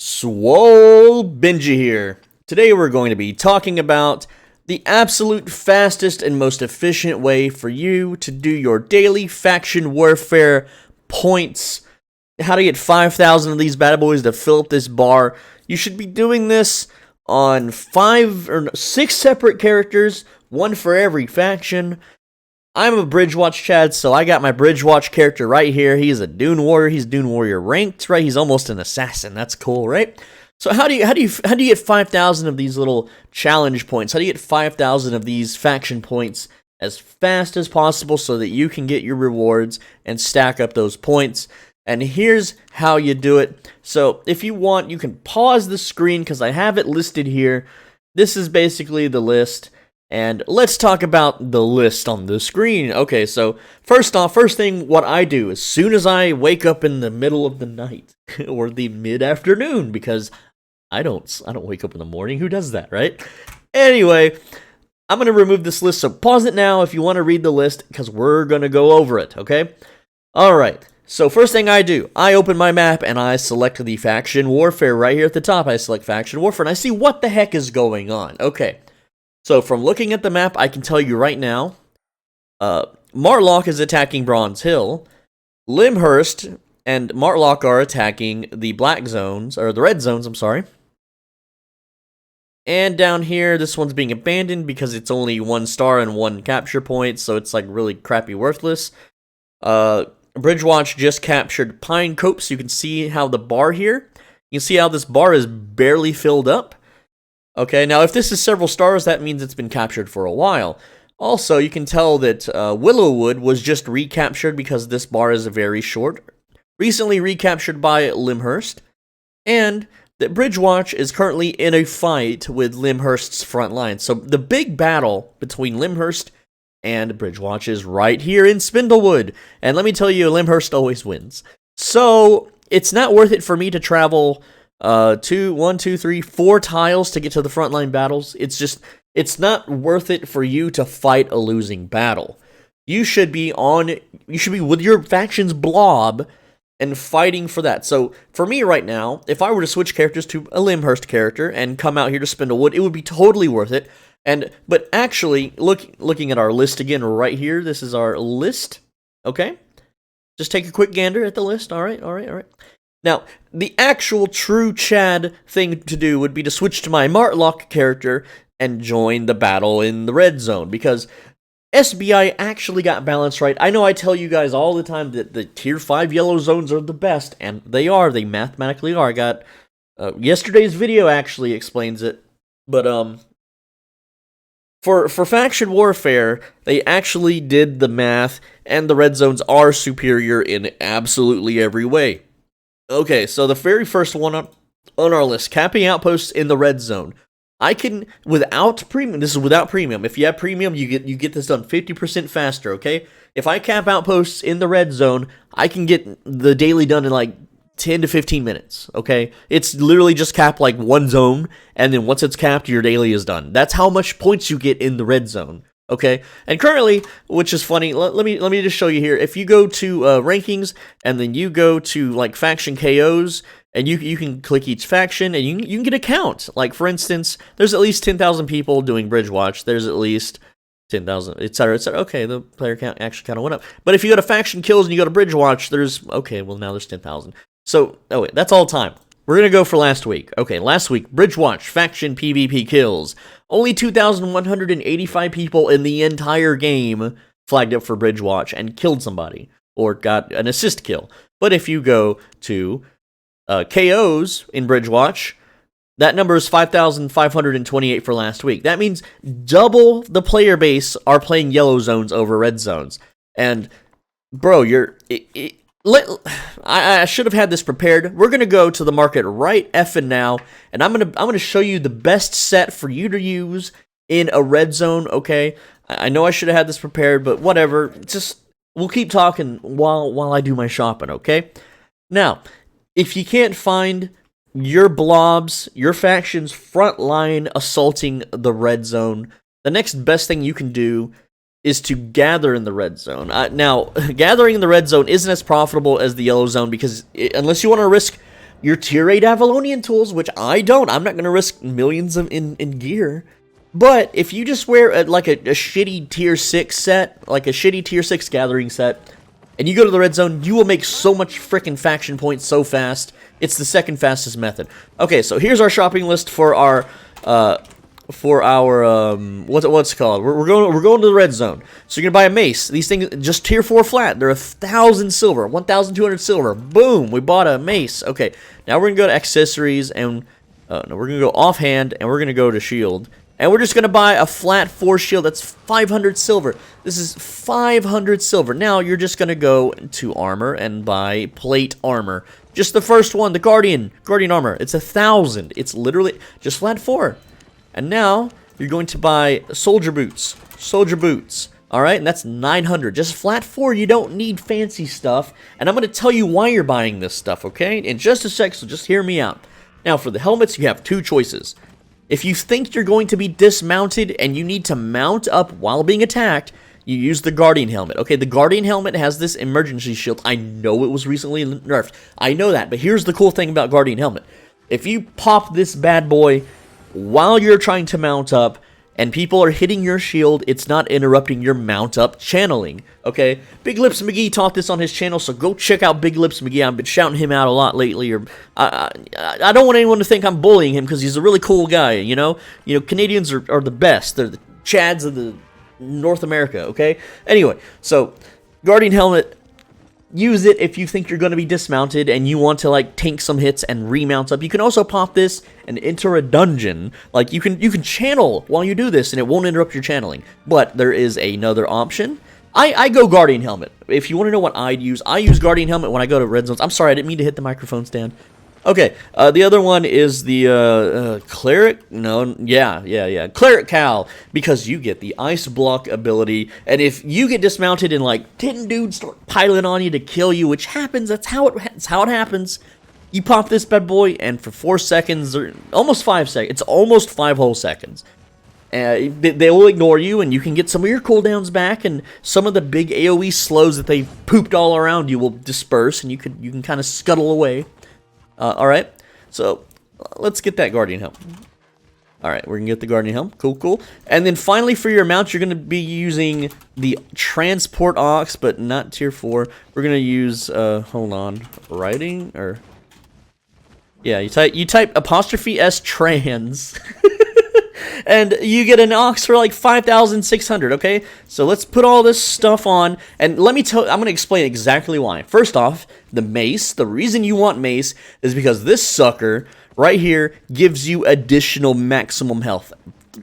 SwoleBenji here. Today we're going to be talking about the absolute fastest and most efficient way for you to do your daily faction warfare points. How to get 5,000 of these bad boys to fill up this bar. You should be doing this on 5 or 6 separate characters, one for every faction. I'm a Bridgewatch Chad, so I got my Bridgewatch character right here. He's a Dune Warrior. He's Dune Warrior ranked, right? He's almost an assassin. That's cool, right? So how do you get 5,000 of these little challenge points? How do you get 5,000 of these faction points as fast as possible so that you can get your rewards and stack up those points? And here's how you do it. So if you want, you can pause the screen because I have it listed here. This is basically the list. And let's talk about the list on the screen. Okay, so first thing what I do as soon as I wake up in the middle of the night or the mid-afternoon, because I don't wake up in the morning. Who does that, right? Anyway, I'm going to remove this list, so pause it now if you want to read the list because we're going to go over it, okay? All right. So first thing I do, I open my map and I select the faction warfare right here at the top. I select faction warfare and I see what the heck is going on. Okay. So from looking at the map, I can tell you right now, Martlock is attacking Bronze Hill, Limhurst and Martlock are attacking the black zones, or the red zones, I'm sorry. And down here, this one's being abandoned because it's only 1 star and 1 capture point, so it's like really crappy worthless. Bridgewatch just captured Pine Copse. You can see how the bar here, you can see how this bar is barely filled up. Okay, now if this is several stars, that means it's been captured for a while. Also, you can tell that Willowwood was just recaptured because this bar is very short. Recently recaptured by Limhurst. And that Bridgewatch is currently in a fight with Limhurst's front line. So the big battle between Limhurst and Bridgewatch is right here in Spindlewood. And let me tell you, Limhurst always wins. So it's not worth it for me to travel 4 tiles to get to the frontline battles. It's not worth it for you to fight a losing battle. You should be with your faction's blob and fighting for that. So for me right now, if I were to switch characters to a Limhurst character and come out here to Spindlewood, it would be totally worth it. But actually, looking at our list again right here, this is our list. Okay, just take a quick gander at the list. All right. Now, the actual true Chad thing to do would be to switch to my Martlock character and join the battle in the red zone, because SBI actually got balanced right. I know I tell you guys all the time that the tier 5 yellow zones are the best, and they are. They mathematically are. I got yesterday's video actually explains it, but for faction warfare, they actually did the math, and the red zones are superior in absolutely every way. Okay, so the very first one on our list, capping outposts in the red zone. I can, without premium, this is without premium. If you have premium, you get this done 50% faster, okay? If I cap outposts in the red zone, I can get the daily done in like 10 to 15 minutes, okay? It's literally just cap like 1 zone, and then once it's capped, your daily is done. That's how much points you get in the red zone. Okay, and currently, which is funny, let me just show you here. If you go to rankings, and then you go to like faction KOs, and you can click each faction, and you can get a count. Like for instance, there's at least 10,000 people doing Bridgewatch. There's at least 10,000, etc., etc. Okay, the player count actually kind of went up. But if you go to faction kills and you go to Bridgewatch, now there's 10,000. So wait, that's all time. We're going to go for last week. Okay, last week, Bridgewatch faction PvP kills. Only 2,185 people in the entire game flagged up for Bridgewatch and killed somebody, or got an assist kill. But if you go to KOs in Bridgewatch, that number is 5,528 for last week. That means double the player base are playing yellow zones over red zones. And, bro, I should have had this prepared. We're gonna go to the market right effing now, and I'm gonna show you the best set for you to use in a red zone. Okay, I know I should have had this prepared, but whatever. We'll keep talking while I do my shopping. Okay. Now, if you can't find your blobs, your faction's front line assaulting the red zone, the next best thing you can do is to gather in the red zone. Now, gathering in the red zone isn't as profitable as the yellow zone because unless you want to risk your tier 8 Avalonian tools, which I don't. I'm not going to risk millions in gear. But if you just wear like a shitty tier 6 set, like a shitty tier 6 gathering set, and you go to the red zone, you will make so much freaking faction points so fast. It's the second fastest method. Okay, so here's our shopping list for our what's it called? We're going to the red zone. So you're gonna buy a mace. These things just tier 4 flat. They're 1,000 silver, 1,200 silver. Boom, we bought a mace. Okay, now we're gonna go to accessories and no, we're gonna go offhand and we're gonna go to shield. And we're just going to buy a flat 4 shield. That's 500 silver. This is 500 silver. Now, you're just going to go to armor and buy plate armor. Just the first one, the Guardian armor. It's 1,000. It's literally just flat 4. And now, you're going to buy soldier boots. Alright, and that's 900. Just flat 4. You don't need fancy stuff. And I'm going to tell you why you're buying this stuff, okay? In just a sec, so just hear me out. Now, for the helmets, you have 2 choices. If you think you're going to be dismounted and you need to mount up while being attacked, you use the Guardian helmet. Okay, the Guardian helmet has this emergency shield. I know it was recently nerfed. I know that, but here's the cool thing about Guardian helmet. If you pop this bad boy while you're trying to mount up and people are hitting your shield, it's not interrupting your mount up channeling. Okay, Big Lips McGee taught this on his channel, so go check out Big Lips McGee. I've been shouting him out a lot lately. Or I don't want anyone to think I'm bullying him because he's a really cool guy. You know, Canadians are the best. They're the Chads of the North America. Okay. Anyway, so Guardian helmet. Use it if you think you're going to be dismounted and you want to like tank some hits and remount up. You can also pop this and enter a dungeon. Like you can channel while you do this and it won't interrupt your channeling. But there is another option. I go Guardian helmet. If you want to know what I use Guardian helmet when I go to red zones. I'm sorry, I didn't mean to hit the microphone stand. Okay, the other one is the Cleric. No, yeah, Cleric Cal, because you get the ice block ability, and if you get dismounted and like 10 dudes start piling on you to kill you, which happens, that's how it happens. You pop this bad boy, and for 4 seconds, or almost 5 seconds, it's almost 5 whole seconds. They will ignore you, and you can get some of your cooldowns back, and some of the big AoE slows that they pooped all around you will disperse, and you can kind of scuttle away. Alright, so let's get that Guardian helm. Alright, we're going to get the Guardian helm. Cool. And then finally for your mount, you're going to be using the Transport Ox, but not tier 4. We're going to use, hold on, writing, or... Yeah, you type apostrophe S trans. And you get an ox for like 5,600, okay? So let's put all this stuff on, and I'm going to explain exactly why. First off, the mace, the reason you want mace is because this sucker right here gives you additional maximum health.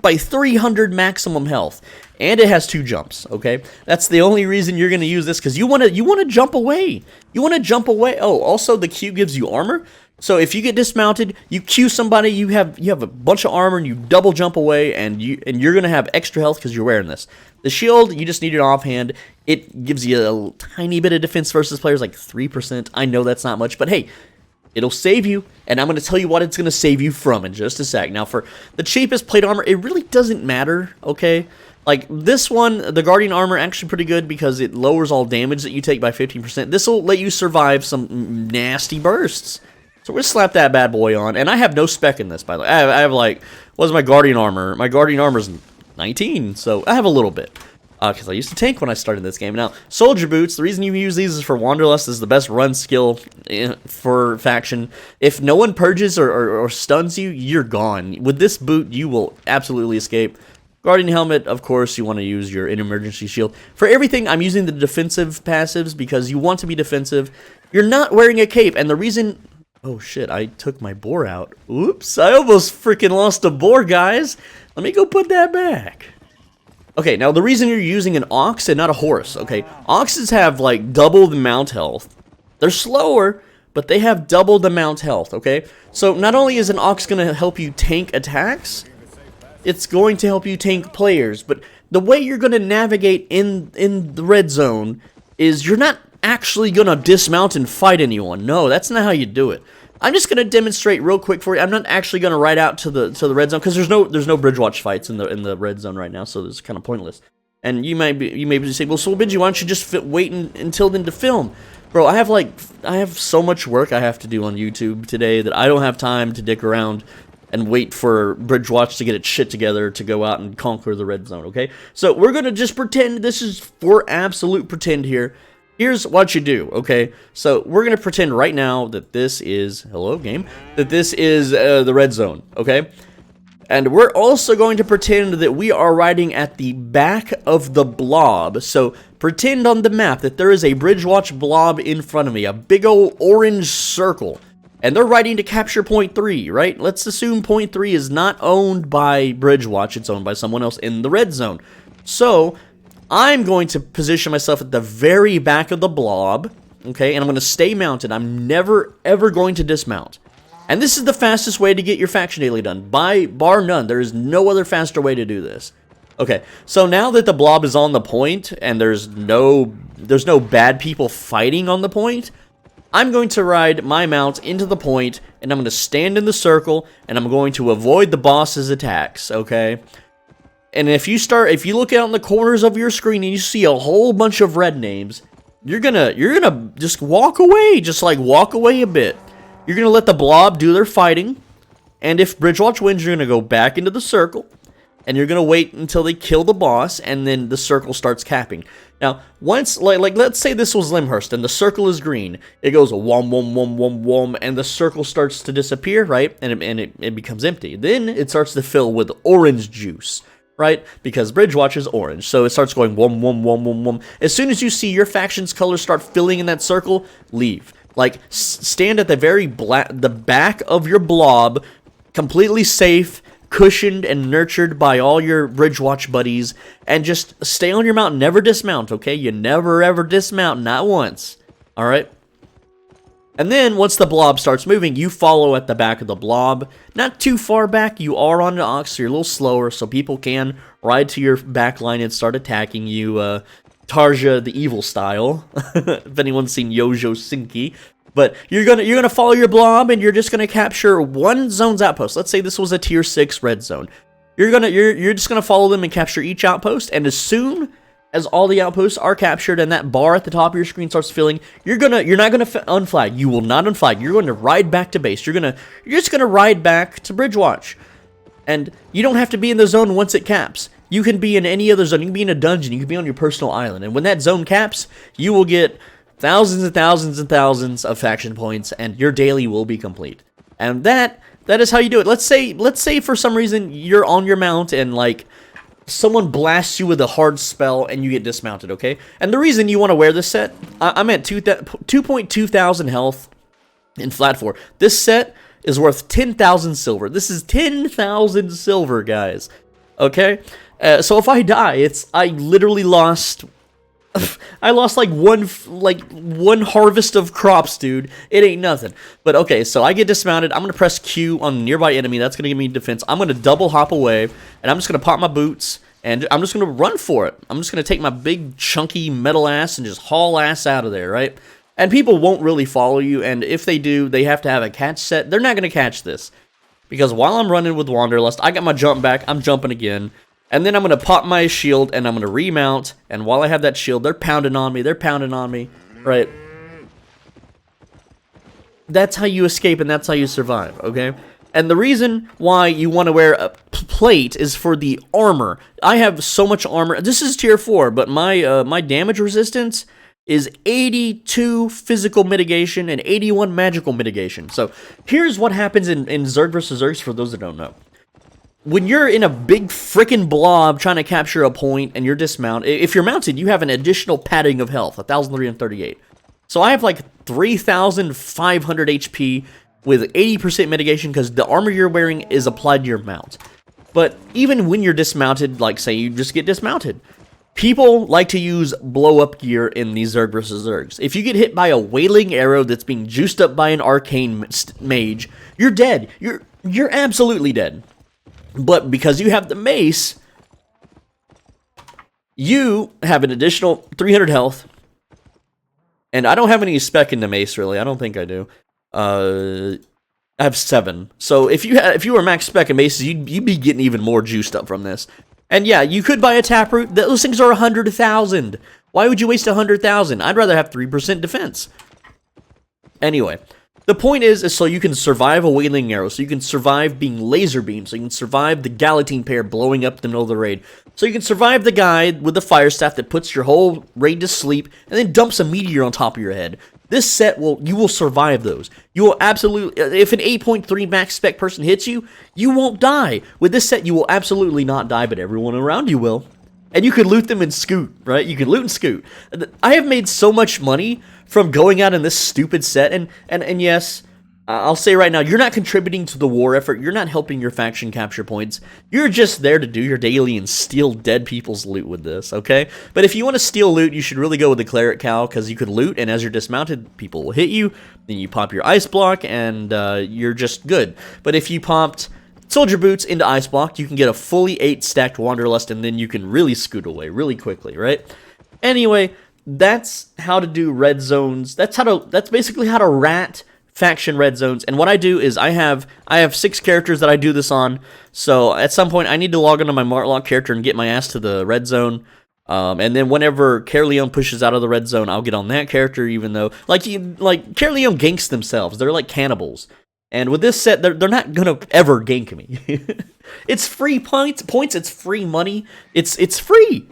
By 300 maximum health. And it has 2 jumps, okay? That's the only reason you're going to use this, because you want to jump away. You want to jump away. Oh, also the Q gives you armor. So if you get dismounted, you Q somebody, you have a bunch of armor, and you double jump away, and you're gonna have extra health because you're wearing this. The shield, you just need it offhand. It gives you a tiny bit of defense versus players, like 3%. I know that's not much, but hey, it'll save you, and I'm gonna tell you what it's gonna save you from in just a sec. Now, for the cheapest plate armor, it really doesn't matter, okay? Like, this one, the Guardian armor, actually pretty good because it lowers all damage that you take by 15%. This will let you survive some nasty bursts. So we're going to slap that bad boy on. And I have no spec in this, by the way. I have like, what's my Guardian armor? My Guardian armor is 19, so I have a little bit. Because I used to tank when I started this game. Now, Soldier Boots, the reason you use these is for Wanderlust. This is the best run skill for faction. If no one purges or stuns you, you're gone. With this boot, you will absolutely escape. Guardian Helmet, of course, you want to use your emergency shield. For everything, I'm using the defensive passives because you want to be defensive. You're not wearing a cape, and the reason... Oh shit, I took my boar out. Oops, I almost freaking lost a boar, guys. Let me go put that back. Okay, now the reason you're using an ox and not a horse, okay? Oxes have like double the mount health. They're slower, but they have double the mount health, okay? So not only is an ox going to help you tank attacks, it's going to help you tank players. But the way you're going to navigate in the red zone is you're not actually gonna dismount and fight anyone. No, that's not how you do it. I'm just gonna demonstrate real quick for you. I'm not actually gonna ride out to the red zone because there's no bridge watch fights in the red zone right now, so it's kind of pointless. And you may be saying, well, SwoleBenji, why don't you just wait until then to film? Bro, I have so much work I have to do on YouTube today that I don't have time to dick around and wait for Bridgewatch to get its shit together to go out and conquer the red zone, okay? So we're gonna just pretend this is for absolute pretend here. Here's what you do, okay? So we're gonna pretend right now that this is, hello game, that this is the red zone, okay? And we're also going to pretend that we are riding at the back of the blob. So pretend on the map that there is a Bridgewatch blob in front of me, a big old orange circle. And they're riding to capture point 3, right? Let's assume point 3 is not owned by Bridgewatch, it's owned by someone else in the red zone. So, I'm going to position myself at the very back of the blob, okay? And I'm going to stay mounted. I'm never, ever going to dismount. And this is the fastest way to get your faction daily done. By bar none, there is no other faster way to do this. Okay, so now that the blob is on the point, and there's no bad people fighting on the point, I'm going to ride my mount into the point, and I'm going to stand in the circle, and I'm going to avoid the boss's attacks, okay? And if you look out in the corners of your screen and you see a whole bunch of red names, you're gonna just walk away, just like walk away a bit. You're gonna let the blob do their fighting, and if Bridgewatch wins, you're gonna go back into the circle, and you're gonna wait until they kill the boss, and then the circle starts capping. Now, once, like let's say this was Limhurst, and the circle is green. It goes wom wom wom wom wom, and the circle starts to disappear, right? And it becomes empty. Then it starts to fill with orange juice, right? Because Bridgewatch is orange, so it starts going wom wom wom wom wom. As soon as you see your faction's colors start filling in that circle, leave. Like, stand at the back of your blob, completely safe, cushioned and nurtured by all your Bridgewatch buddies, and just stay on your mount, never dismount, okay? You never ever dismount, not once, alright? And then, once the blob starts moving, you follow at the back of the blob. Not too far back, you are on the ox, so you're a little slower, so people can ride to your back line and start attacking you, Tarja the Evil style, if anyone's seen Yojo Sinki. But you're gonna follow your blob, and you're just gonna capture one zone's outpost. Let's say this was a tier 6 red zone. You're just gonna follow them and capture each outpost, and as soon as all the outposts are captured and that bar at the top of your screen starts filling, you're not gonna unflag. You will not unflag. You're going to ride back to base. You're just gonna ride back to Bridgewatch, and you don't have to be in the zone once it caps. You can be in any other zone. You can be in a dungeon. You can be on your personal island, and when that zone caps, you will get thousands and thousands and thousands of faction points, and your daily will be complete. And that is how you do it. Let's say for some reason you're on your mount and like someone blasts you with a hard spell and you get dismounted, okay? And the reason you want to wear this set, I'm at 2.2 thousand health in flat 4. This set is worth 10,000 silver. This is 10,000 silver, guys. Okay? So if I die, I literally lost like one harvest of crops, dude. It ain't nothing. But okay, so I get dismounted. I'm gonna press Q on the nearby enemy. That's gonna give me defense. I'm gonna double hop away, and I'm just gonna pop my boots, and I'm just gonna run for it. I'm just gonna take my big chunky metal ass and just haul ass out of there, right? And people won't really follow you, and if they do, they have to have a catch set. They're not gonna catch this, because while I'm running with Wanderlust, I got my jump back. I'm jumping again. And then I'm going to pop my shield, and I'm going to remount, and while I have that shield, they're pounding on me, right? That's how you escape, and that's how you survive, okay? And the reason why you want to wear a plate is for the armor. I have so much armor. This is tier 4, but my damage resistance is 82 physical mitigation and 81 magical mitigation. So here's what happens in Zerg vs. Zergs for those that don't know. When you're in a big frickin' blob trying to capture a point and you're dismounted, if you're mounted, you have an additional padding of health, 1,338. So I have like 3,500 HP with 80% mitigation because the armor you're wearing is applied to your mount. But even when you're dismounted, like say you just get dismounted, people like to use blow-up gear in these Zerg vs. Zergs. If you get hit by a wailing arrow that's being juiced up by an arcane mage, you're dead. You're absolutely dead. But because you have the mace, you have an additional 300 health. And I don't have any spec in the mace, really. I don't think I do. I have 7. So if you were max spec in maces, you'd be getting even more juiced up from this. And yeah, you could buy a taproot. Those things are 100,000. Why would you waste 100,000? I'd rather have 3% defense. Anyway, the point is so you can survive a wailing arrow, so you can survive being laser beamed, so you can survive the Galatine pair blowing up the middle of the raid, so you can survive the guy with the fire staff that puts your whole raid to sleep and then dumps a meteor on top of your head. This set you will survive those. You will absolutely, if an 8.3 max spec person hits you, you won't die. With this set, you will absolutely not die, but everyone around you will. And you can loot them and scoot, right? You can loot and scoot. I have made so much money from going out in this stupid set, and yes, I'll say right now, you're not contributing to the war effort, you're not helping your faction capture points, you're just there to do your daily and steal dead people's loot with this, okay? But if you want to steal loot, you should really go with the Cleric Cowl, because you could loot, and as you're dismounted, people will hit you, then you pop your Ice Block, and you're just good. But if you popped Soldier Boots into Ice Block, you can get a fully 8 stacked Wanderlust, and then you can really scoot away really quickly, right? Anyway, that's how to do red zones. That's basically how to rat faction red zones. And what I do is I have 6 characters that I do this on. So at some point I need to log into my Martlock character and get my ass to the red zone. And then whenever Caerleon pushes out of the red zone, I'll get on that character, even though like Caerleon ganks themselves. They're like cannibals. And with this set, they're not gonna ever gank me. It's free points. It's free money. It's free.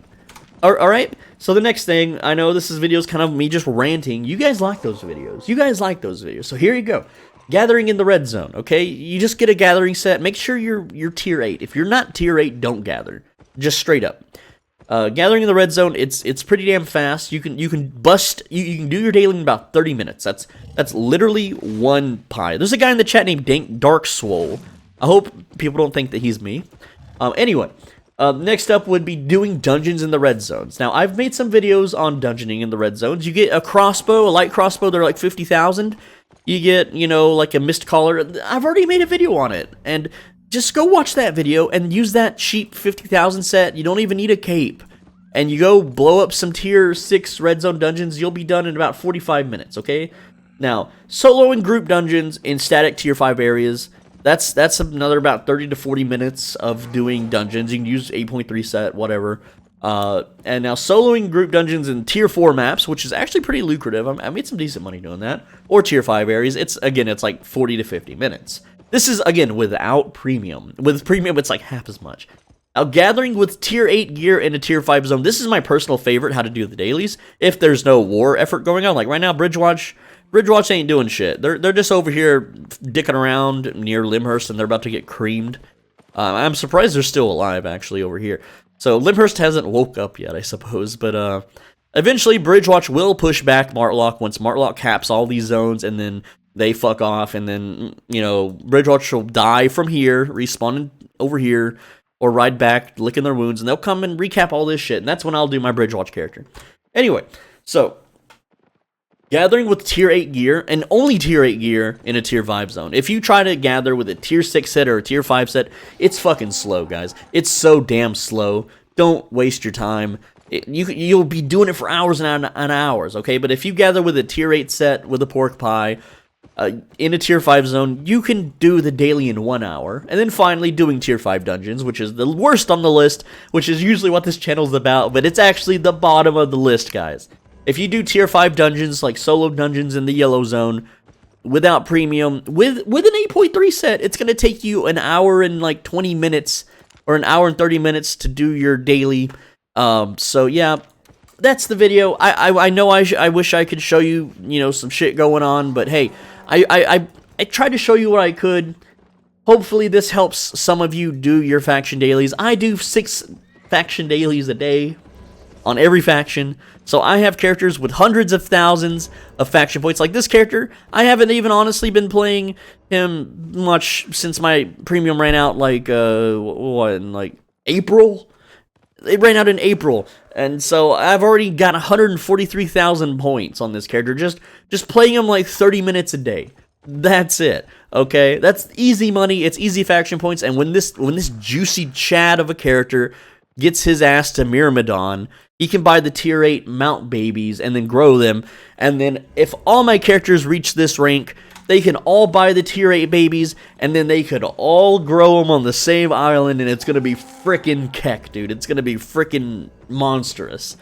All right. So the next thing, I know this video's kind of me just ranting. You guys like those videos. So here you go. Gathering in the red zone. Okay, you just get a gathering set. Make sure you're tier 8. If you're not tier 8, don't gather. Just straight up. Gathering in the red zone, it's pretty damn fast. You can do your daily in about 30 minutes. That's literally one pie. There's a guy in the chat named Dark Swole. I hope people don't think that he's me. Anyway, next up would be doing dungeons in the red zones. Now, I've made some videos on dungeoning in the red zones. You get a crossbow, a light crossbow, they're like 50,000. You get, like a mist collar. I've already made a video on it, and just go watch that video and use that cheap 50,000 set. You don't even need a cape. And you go blow up some tier 6 red zone dungeons. You'll be done in about 45 minutes, okay? Now, solo and group dungeons in static tier 5 areas. That's another about 30 to 40 minutes of doing dungeons. You can use 8.3 set, whatever. And now soloing group dungeons in tier 4 maps, which is actually pretty lucrative. I made some decent money doing that. Or tier 5 areas. It's like 40 to 50 minutes. This is, again, without premium. With premium, it's like half as much. Now, gathering with tier 8 gear in a tier 5 zone. This is my personal favorite, how to do the dailies. If there's no war effort going on. Like right now, Bridgewatch ain't doing shit. They're just over here dicking around near Limhurst, and they're about to get creamed. I'm surprised they're still alive, actually, over here. So Limhurst hasn't woke up yet, I suppose. But eventually, Bridgewatch will push back Martlock once Martlock caps all these zones, and then they fuck off, and then, Bridgewatch will die from here, respawn over here, or ride back, licking their wounds, and they'll come and recap all this shit, and that's when I'll do my Bridgewatch character. Anyway, so gathering with tier 8 gear, and only tier 8 gear in a tier 5 zone. If you try to gather with a tier 6 set or a tier 5 set, it's fucking slow, guys. It's so damn slow. Don't waste your time. You'll be doing it for hours and hours, okay? But if you gather with a tier 8 set with a pork pie, in a tier 5 zone, you can do the daily in 1 hour. And then finally doing tier 5 dungeons, which is the worst on the list, which is usually what this channel's about, but it's actually the bottom of the list, guys. If you do tier 5 dungeons, like solo dungeons in the yellow zone, without premium, with an 8.3 set, it's going to take you an hour and like 20 minutes, or an hour and 30 minutes to do your daily. So yeah, that's the video. I know I wish I could show you, some shit going on, but hey, I tried to show you what I could. Hopefully this helps some of you do your faction dailies. I do 6 faction dailies a day on every faction. So I have characters with hundreds of thousands of faction points. Like this character, I haven't even honestly been playing him much since my premium ran out, like, in like April? It ran out in April. And so I've already got 143,000 points on this character. Just playing him like 30 minutes a day. That's it. Okay? That's easy money. It's easy faction points. And when this juicy Chad of a character gets his ass to Myrmidon, he can buy the tier 8 mount babies and then grow them. And then if all my characters reach this rank, they can all buy the tier 8 babies, and then they could all grow them on the same island, and it's going to be frickin' keck, dude. It's going to be frickin' monstrous.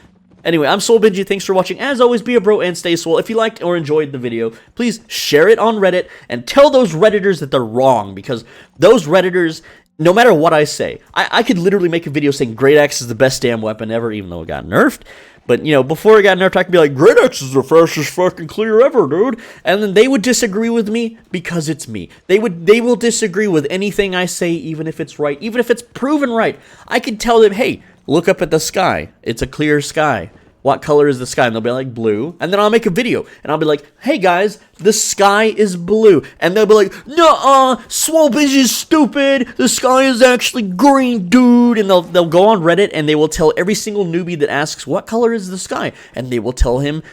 Anyway, I'm SwoleBenji. Thanks for watching. As always, be a bro and stay swole. If you liked or enjoyed the video, please share it on Reddit and tell those Redditors that they're wrong, because those Redditors, no matter what I say, I could literally make a video saying Great Axe is the best damn weapon ever, even though it got nerfed. But, you know, before it got nerfed, I could be like, Great Axe is the fastest fucking clear ever, dude. And then they would disagree with me because it's me. They will disagree with anything I say, even if it's right, even if it's proven right. I could tell them, hey, look up at the sky. It's a clear sky. What color is the sky? And they'll be like, blue. And then I'll make a video, and I'll be like, hey guys, the sky is blue. And they'll be like, nuh-uh, SwoleBenji is stupid. The sky is actually green, dude. And they'll go on Reddit, and they will tell every single newbie that asks, what color is the sky? And they will tell him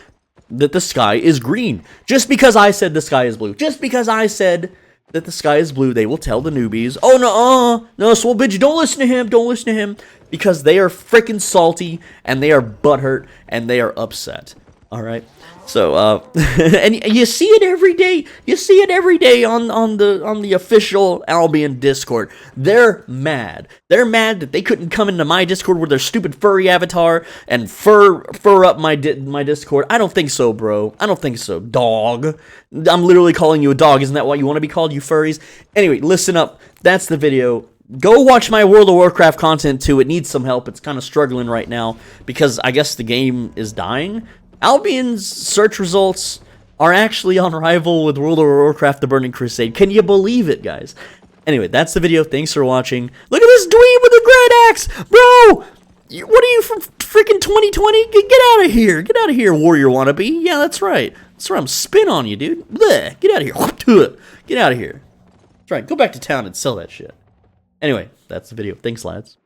that the sky is green. Just because I said the sky is blue. Just because I said that the sky is blue, they will tell the newbies, oh, no, SwoleBenji, don't listen to him, don't listen to him. Because they are freaking salty, and they are butthurt, and they are upset. Alright? So, and you see it every day. You see it every day on the official Albion Discord. They're mad. They're mad that they couldn't come into my Discord with their stupid furry avatar and fur up my Discord. I don't think so, bro. I don't think so. Dog. I'm literally calling you a dog. Isn't that what you want to be called, you furries? Anyway, listen up. That's the video. Go watch my World of Warcraft content too. It needs some help. It's kind of struggling right now because I guess the game is dying. Albion's search results are actually on rival with World of Warcraft The Burning Crusade. Can you believe it, guys? Anyway, that's the video. Thanks for watching. Look at this dweeb with a great axe! Bro! What are you from freaking 2020? Get out of here. Get out of here, warrior wannabe. Yeah, that's right. That's right. I'm spin on you, dude. Blech. Get out of here. Get out of here. That's right. Go back to town and sell that shit. Anyway, that's the video. Thanks, lads.